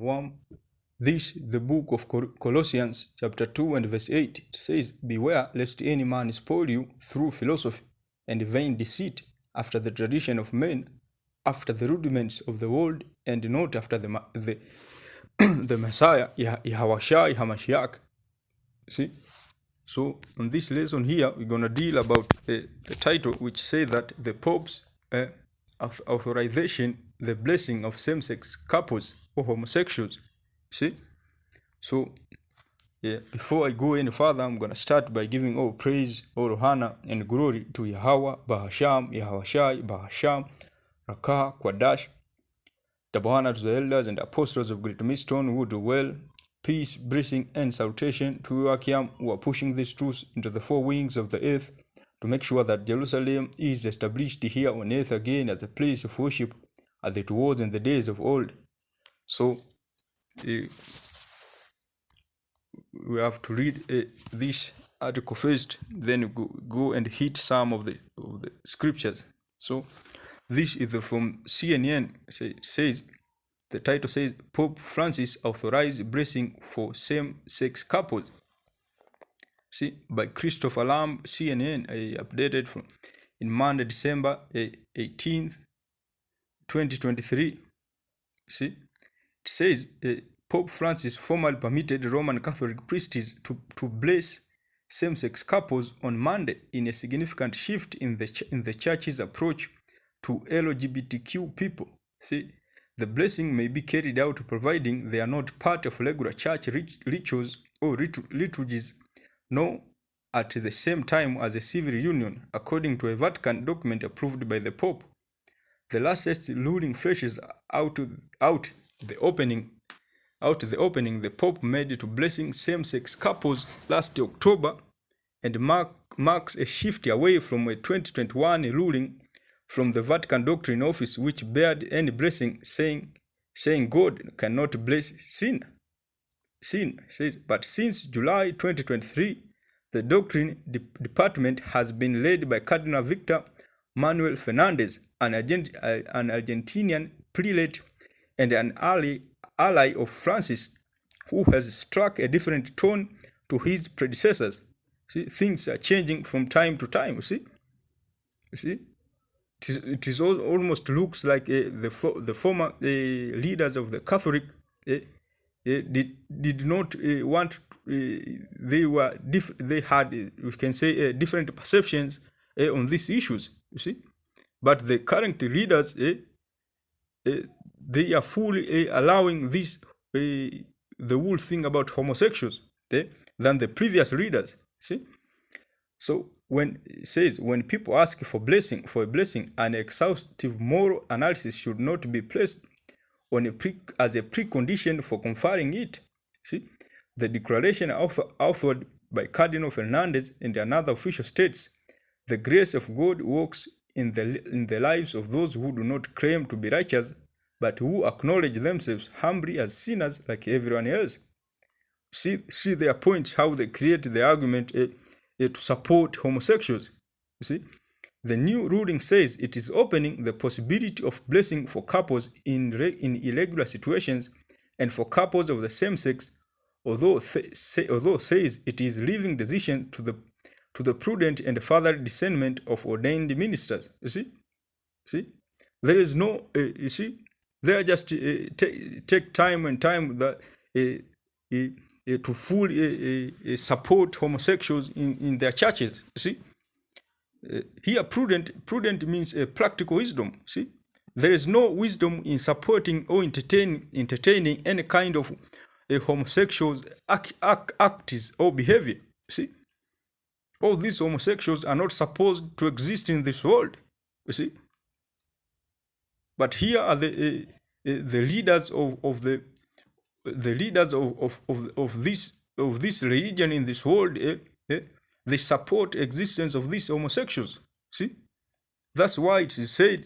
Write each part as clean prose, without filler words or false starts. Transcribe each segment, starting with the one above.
1. This, the book of Colossians, chapter 2 and verse 8, it says, "Beware lest any man spoil you through philosophy and vain deceit, after the tradition of men, after the rudiments of the world, and not after the Messiah, Yahushua HaMashiach." See? So, on this lesson here, we're going to deal about the title which says that the Pope's authorization, the blessing of same-sex couples or homosexuals. See? So, before I go any further, I'm going to start by giving all praise, all honor, and glory to Yahweh, Bahasham, Yahushai, Bahasham, Rakah, Kwadash, double honor to the elders and apostles of Great Millstone who do well. Peace, blessing, and salutation to Joachim who are pushing these truths into the four wings of the earth to make sure that Jerusalem is established here on earth again as a place of worship as it was in the days of old. So, we have to read this article first, then go and hit some of the scriptures. So, this is from CNN. Says the title says Pope Francis authorized blessing for same-sex couples. See, by Christopher Lamb, CNN, updated from in Monday, December 18th, 2023. See, it says Pope Francis formally permitted Roman Catholic priests to bless same-sex couples on Monday in a significant shift in the church's approach to LGBTQ people. See, the blessing may be carried out providing they are not part of regular church rituals or liturgies, nor at the same time as a civil union, according to a Vatican document approved by the Pope. The latest ruling fleshes out the opening the Pope made to blessing same-sex couples last October, and marks a shift away from a 2021 ruling from the Vatican Doctrine Office, which barred any blessing, saying God cannot bless sin. But since July 2023, the Doctrine Department has been led by Cardinal Victor Manuel Fernandez, an Argentinian prelate and an ally of Francis, who has struck a different tone to his predecessors. See, things are changing from time to time. You see, it almost looks like the former leaders of the Catholic did not want. They had, we can say, different perceptions on these issues. You see, but the current leaders they are fully allowing this the whole thing about homosexuals than the previous leaders. See, so when it says when people ask for a blessing, an exhaustive moral analysis should not be placed on as a precondition for conferring it. See, the declaration authored by Cardinal Fernandez and another official states, "The grace of God works in the lives of those who do not claim to be righteous, but who acknowledge themselves humbly as sinners like everyone else." See their points, how they create the argument to support homosexuals. You see, the new ruling says it is opening the possibility of blessing for couples in irregular situations and for couples of the same sex, although says it is leaving decision to the prudent and further discernment of ordained ministers. You see, there is no. You see, they are just take time and time that to fully support homosexuals in their churches. See, here prudent means practical wisdom. See, there is no wisdom in supporting or entertaining any kind of homosexual acts or behavior. See, all these homosexuals are not supposed to exist in this world. You see, but here are the leaders of this religion in this world. They support existence of these homosexuals. See, that's why it is said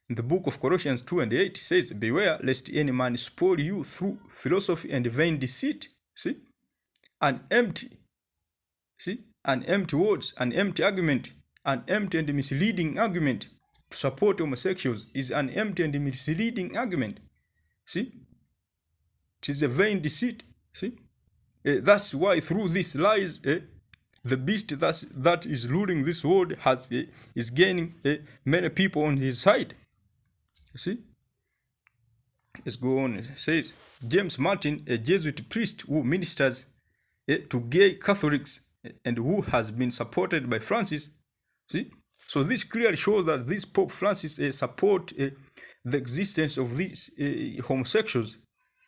in the book of Colossians 2 and 8, it says, "Beware lest any man spoil you through philosophy and vain deceit." See, an empty words, an empty argument, an empty and misleading argument to support homosexuals is an empty and misleading argument. See, It is a vain deceit. See, that's why through these lies, the beast that is ruling this world is gaining many people on his side. You see, let's go on. It says James Martin, a Jesuit priest who ministers to gay Catholics and who has been supported by Francis. See, so this clearly shows that this Pope Francis support the existence of these homosexuals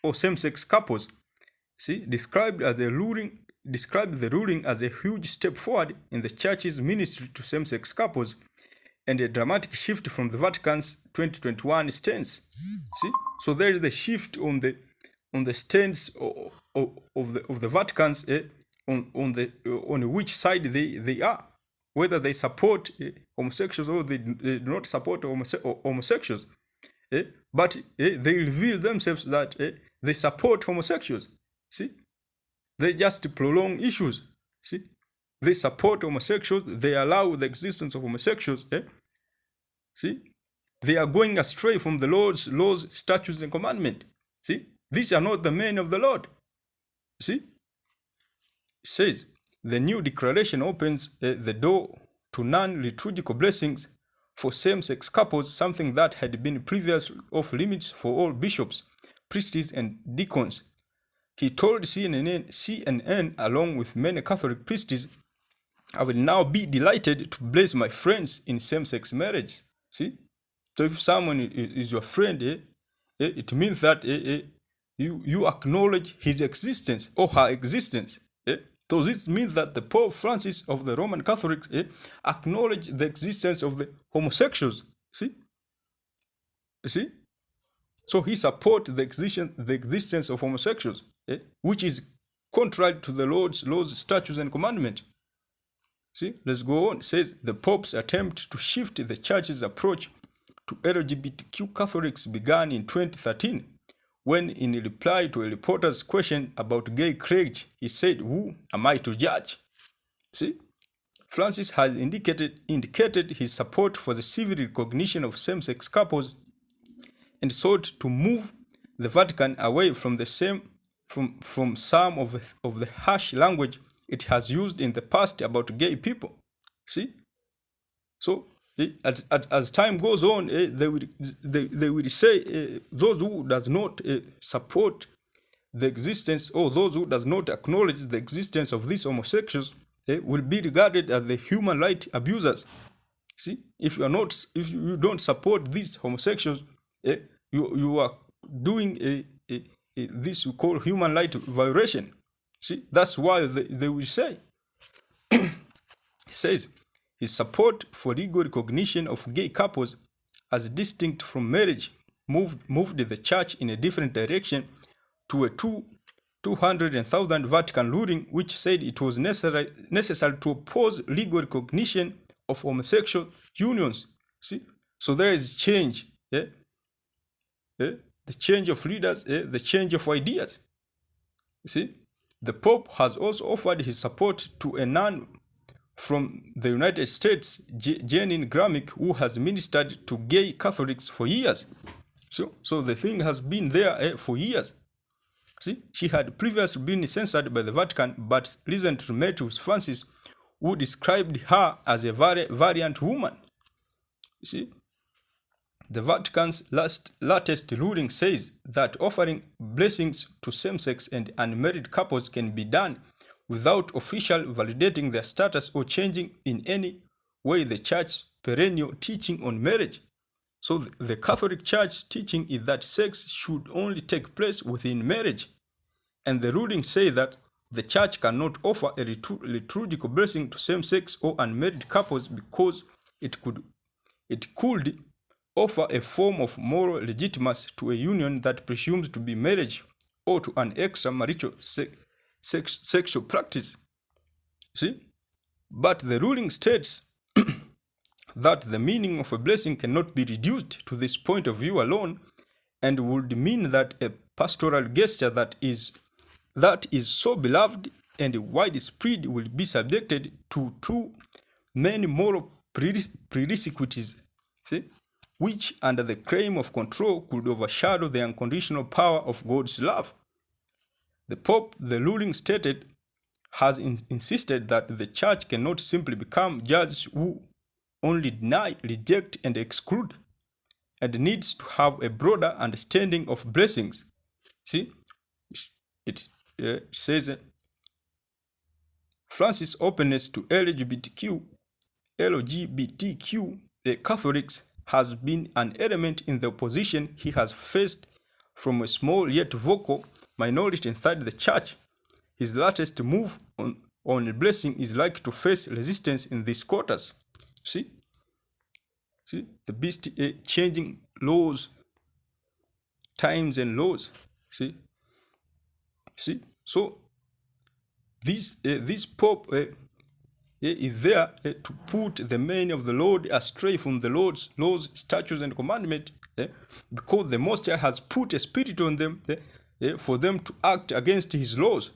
or same-sex couples. See, described the ruling as a huge step forward in the Church's ministry to same-sex couples and a dramatic shift from the Vatican's 2021 stance. See, so there is the shift on the stance of the Vatican's on which side they are, whether they support homosexuals or they do not support homosexuals. But they reveal themselves that they support homosexuals. See, they just prolong issues. See, they support homosexuals. They allow the existence of homosexuals. See, they are going astray from the Lord's laws, statutes, and commandments. See, these are not the men of the Lord. See, it says the new declaration opens the door to non-liturgical blessings for same-sex couples, something that had been previously off limits for all bishops, priests, and deacons. He told CNN, along with many Catholic priests, I will now be delighted to bless my friends in same-sex marriage. See? So if someone is your friend, it means that you acknowledge his existence or her existence. So this means that the Pope Francis of the Roman Catholics acknowledge the existence of the homosexuals. See? You see? So he supports the existence of homosexuals, which is contrary to the Lord's laws, statutes, and commandments. See, let's go on. It says the Pope's attempt to shift the Church's approach to LGBTQ Catholics began in 2013, when in reply to a reporter's question about gay clergy, he said, "Who am I to judge?" See, Francis has indicated his support for the civil recognition of same-sex couples and sought to move the Vatican away from some of the harsh language it has used in the past about gay people. See, so as time goes on, they will say those who does not support the existence, or those who does not acknowledge the existence of these homosexuals will be regarded as the human rights abusers. See, if you don't support these homosexuals, you are doing this we call human rights violation. See, that's why they will say. It says his support for legal recognition of gay couples as distinct from marriage moved the Church in a different direction to a 200,000 Vatican ruling, which said it was necessary to oppose legal recognition of homosexual unions. See, so there is change. The change of leaders, the change of ideas. You see, the Pope has also offered his support to a nun from the United States, Janine Gramick, who has ministered to gay Catholics for years. So the thing has been there for years. See, she had previously been censored by the Vatican, but recently met with Francis, who described her as a variant woman. You see, the Vatican's latest ruling says that offering blessings to same-sex and unmarried couples can be done without official validating their status or changing in any way the Church's perennial teaching on marriage. So the Catholic Church teaching is that sex should only take place within marriage. And the ruling says that the Church cannot offer a liturgical blessing to same-sex or unmarried couples because it could offer a form of moral legitimacy to a union that presumes to be marriage or to an extramarital sexual practice. See? But the ruling states that the meaning of a blessing cannot be reduced to this point of view alone, and would mean that a pastoral gesture that is so beloved and widespread will be subjected to too many moral prerequisites, see, which under the claim of control could overshadow the unconditional power of God's love. The Pope, the ruling stated, has insisted that the church cannot simply become judges who only deny, reject, and exclude, and needs to have a broader understanding of blessings. See, it says Francis' openness to LGBTQ Catholics has been an element in the opposition he has faced from a small yet vocal minority inside the church. His latest move on blessing is likely to face resistance in these quarters. See the beast changing laws, times and laws. See, so this Pope is there to put the men of the Lord astray from the Lord's laws, statutes, and commandments, because the Most High has put a spirit on them for them to act against his laws.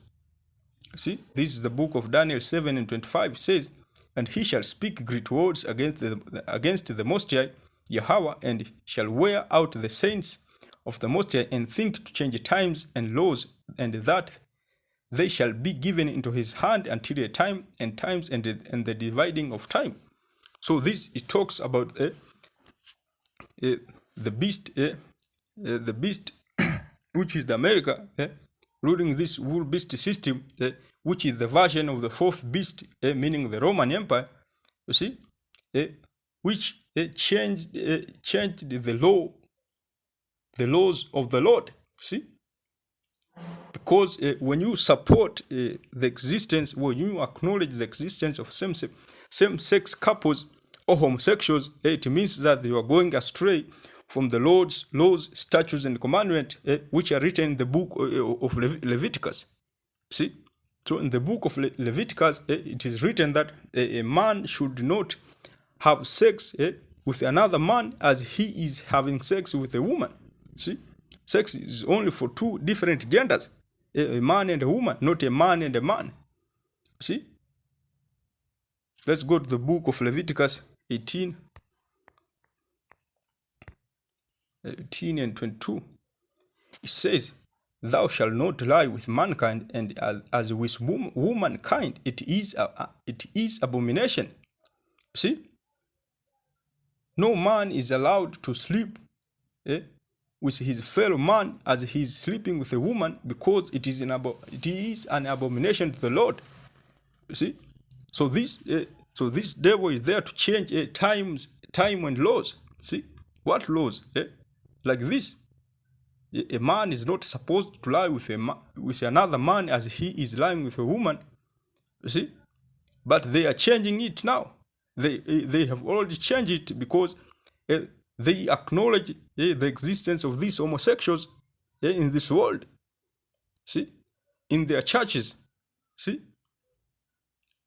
See, this is the book of Daniel 7:25. It says, "And he shall speak great words against the Most High, Yahweh, and shall wear out the saints of the Most High, and think to change times and laws, and that they shall be given into his hand until a time and times and the dividing of time." So this, it talks about the beast, which is the America, ruling this world beast system, which is the version of the fourth beast, meaning the Roman Empire. You see, which changed the laws of the Lord. See. Because when you support the existence, when you acknowledge the existence of same-sex couples or homosexuals, it means that you are going astray from the Lord's laws, statutes, and commandments, which are written in the book of Leviticus. See? So in the book of Leviticus, it is written that a man should not have sex with another man as he is having sex with a woman. See? Sex is only for two different genders, a man and a woman, not a man and a man. See? Let's go to the book of Leviticus 18 and 22. It says, "Thou shalt not lie with mankind, and as with womankind, it is abomination." See? No man is allowed to sleep with his fellow man as he is sleeping with a woman, because it is an abomination to the Lord. You see, so this devil is there to change time and laws. See, what laws? Like this, a man is not supposed to lie with another man as he is lying with a woman. You see, but they are changing it now. They have already changed it because they acknowledge the existence of these homosexuals in this world. See, in their churches. See,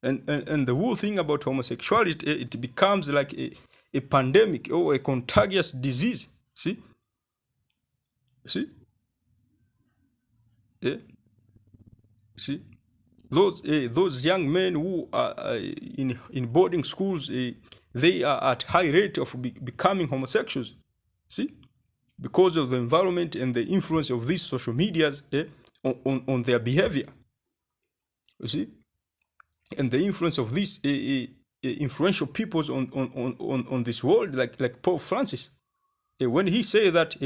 and the whole thing about homosexuality, it becomes like a pandemic or a contagious disease. See, see, those young men who are in boarding schools, they are at high rate of becoming homosexuals. See, because of the environment and the influence of these social medias on their behavior. You see, and the influence of these influential peoples on this world, like Pope Francis, when he say that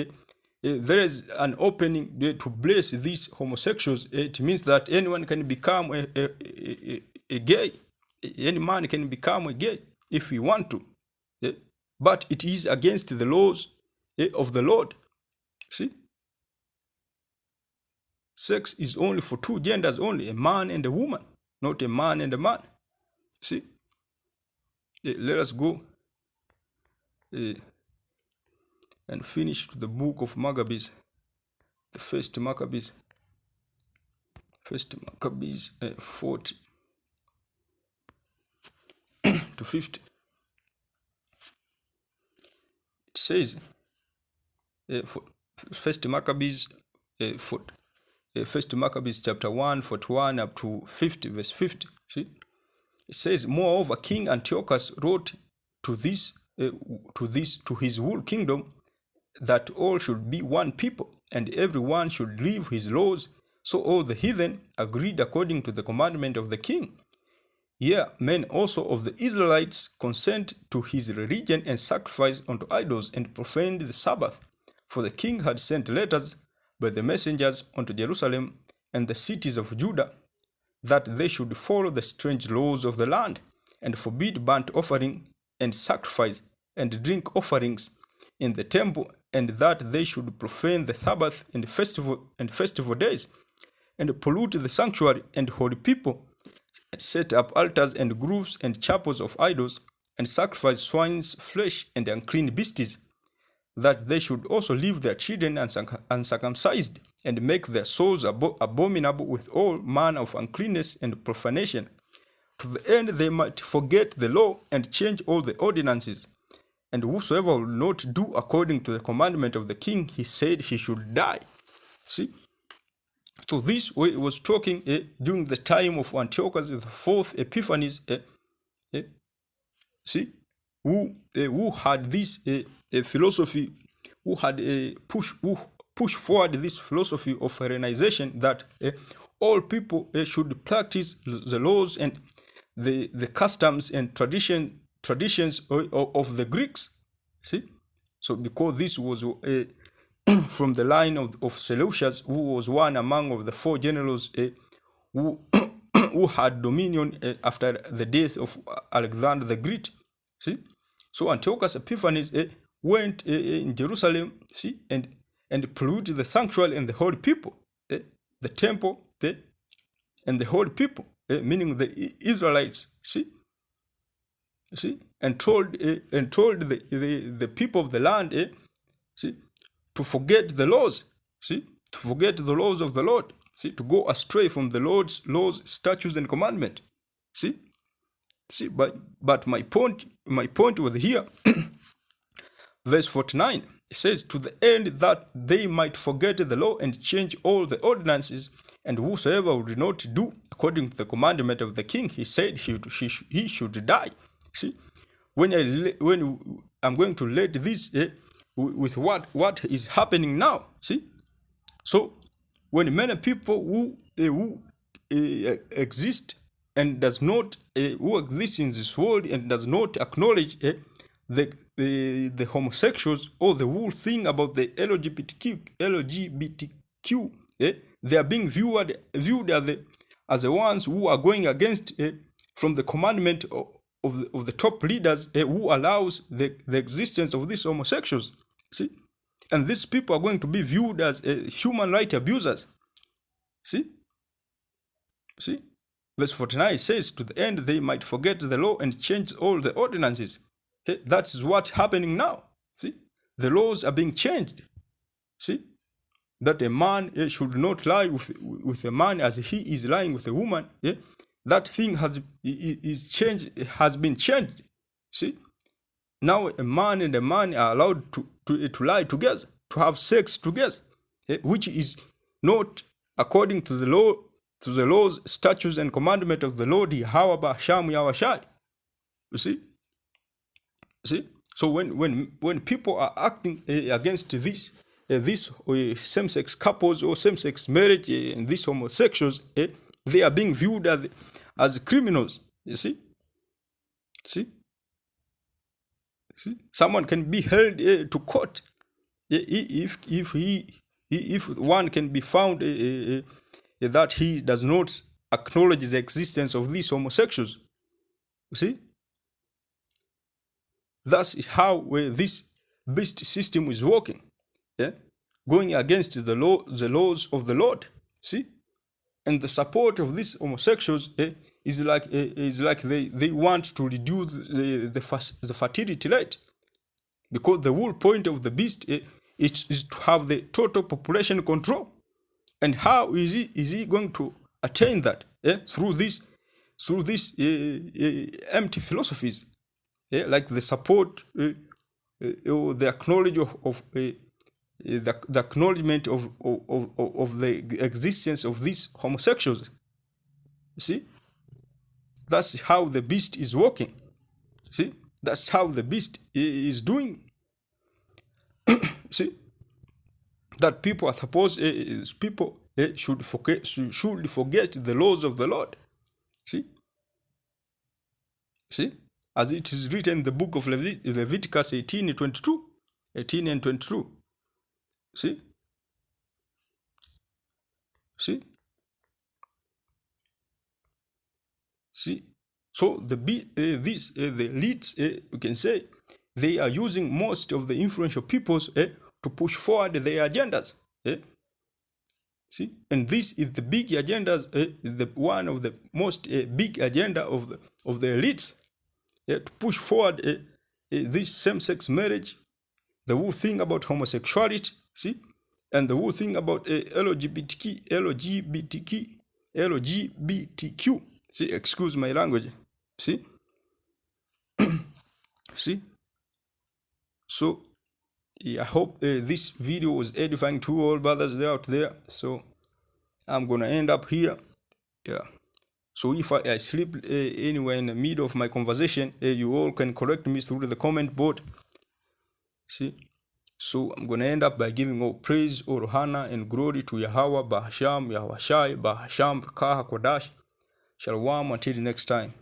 there is an opening to bless these homosexuals, it means that anyone can become a gay. Any man can become a gay if he want to. But it is against the laws of the Lord. See? Sex is only for two genders only, a man and a woman, not a man and a man. See? Let us go and finish the book of Maccabees, the first Maccabees 40 to 50. It says, First Maccabees chapter 1, 41 up to 50, verse 50. See? It says, "Moreover, King Antiochus wrote to his whole kingdom that all should be one people, and every one should leave his laws So all the heathen agreed according to the commandment of the king. Yeah, men also of the Israelites consent to his religion and sacrifice unto idols and profaned the Sabbath. For the king had sent letters by the messengers unto Jerusalem and the cities of Judah, that they should follow the strange laws of the land, and forbid burnt offering and sacrifice and drink offerings in the temple, and that they should profane the Sabbath and festival days, and pollute the sanctuary and holy people, and set up altars and groves and chapels of idols, and sacrifice swine's flesh and unclean beasts, that they should also leave their children uncircumcised, and make their souls abominable with all manner of uncleanness and profanation, to the end they might forget the law and change all the ordinances. And whosoever will not do according to the commandment of the king, he said he should die. See? So this way was talking during the time of Antiochus the fourth Epiphanes, see, who had this philosophy, who had push forward this philosophy of Hellenization, that all people should practice the laws and the customs and traditions of the Greeks. See, so because this was from the line of Seleucus, who was one among of the four generals who who had dominion after the death of Alexander the Great. See, so Antiochus Epiphanes went in Jerusalem, see, and polluted the sanctuary and the holy people, the temple, and the holy people, meaning the Israelites. See, and told the people of the land, see, to forget the laws, see, to forget the laws of the Lord, see, to go astray from the Lord's laws, statutes, and commandment. See, but my point was here, verse 49. It says, to the end that they might forget the law and change all the ordinances, and whosoever would not do according to the commandment of the king, he said he should die. See, when I'm going to relate this with what is happening now. See, so when many people who exist and does not who exists in this world and does not acknowledge the homosexuals or the whole thing about the LGBTQ, they are being viewed as the ones who are going against from the commandment of the top leaders who allows the existence of these homosexuals. See, and these people are going to be viewed as human right abusers. See, verse 49 says, to the end they might forget the law and change all the ordinances. That's what's happening now. See, the laws are being changed. See, that a man should not lie with a man as he is lying with a woman. That thing has been changed. See, now a man and a man are allowed to lie together, to have sex together, which is not according to the law, to the laws, statutes, and commandment of the Lord Yahweh Hashem Yahweh. You see, so when people are acting against this same-sex couples or same-sex marriage and these homosexuals, they are being viewed as criminals. You see, someone can be held to court if one can be found that he does not acknowledge the existence of these homosexuals. You see, that's how this beast system is working, going against the laws of the Lord. See, and the support of these homosexuals is like they want to reduce the fertility rate, because the whole point of the beast is to have the total population control. And how is he going to attain that? Through these empty philosophies, like the support or the acknowledgement of the existence of these homosexuals. You see, that's how the beast is working. See, that's how the beast is doing. See, that people are supposed people should forget the laws of the Lord. See, as it is written in the book of Leviticus 18:22, 18 and 22. See, see. So the elites, you can say, they are using most of the influential peoples to push forward their agendas. See, and this is the big agendas, the one of the most big agenda of the elites, to push forward this same-sex marriage, the whole thing about homosexuality, see, and the whole thing about LGBTQ. See, excuse my language. See, see. So I hope this video was edifying to all brothers out there. So I'm gonna end up here. Yeah. So if I slip anywhere in the middle of my conversation, you all can correct me through the comment board. See. So I'm gonna end up by giving all praise, all honor, and glory to Yahweh, Bahasham, Yahweh Shai, Bahasham, Kaha Kodash. Shalom until next time.